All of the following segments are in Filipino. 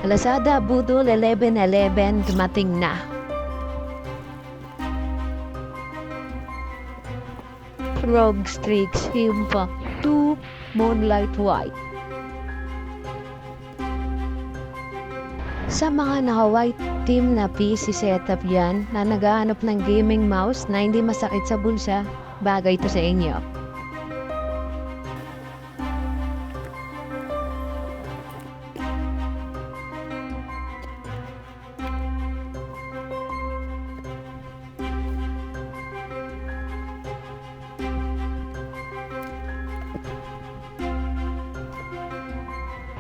Lazada, Budol, 11.11 dumating na. Frog Streaks, Himpa, 2, Moonlight White. Sa mga naka-white team na PC setup yan na naghahanap ng gaming mouse na hindi masakit sa bulsa, bagay ito sa inyo.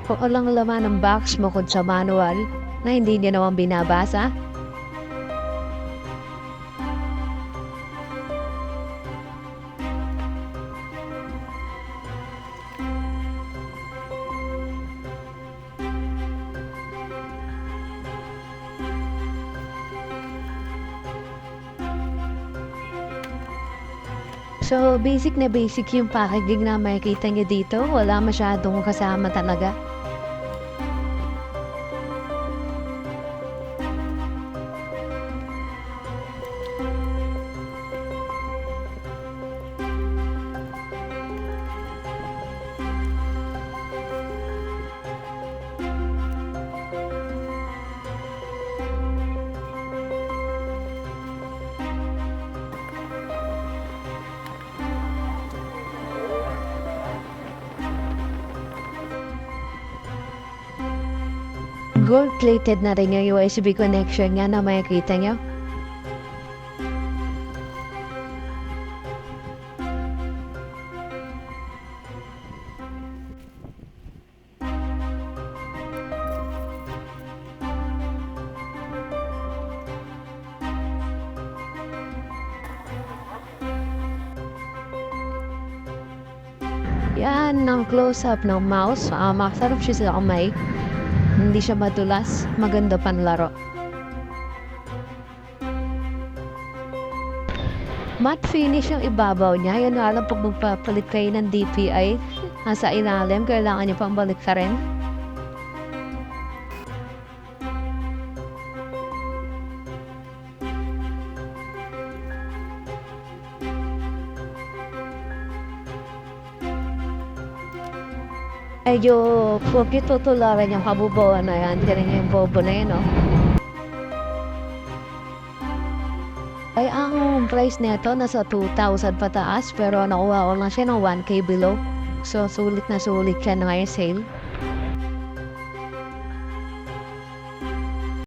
Kung alang laman ng box bukod sa manual na hindi niya naman binabasa. So, basic na basic yung packaging na makikita niyo dito. Wala masyadong kasama talaga. Gold-plated na rin yung USB connection niya na makikita niyo. Yan ang close-up ng mouse. Masarap siya sa kamay. Hindi siya madulas. Maganda panlaro. Matte finish yung ibabaw niya. Yan nga lang pag magpapalit kayo ng DPI. Nasa ilalim, kailangan niyo pang balik ka rin. Medyo pag itutularan yung kabubuan na yan, tirin yung bobo na yun, no? Ay, ang price nito nasa 2,000 pataas, pero nakuha ko lang siya ng 1K below. So, sulit na sulit siya na ngayon sale.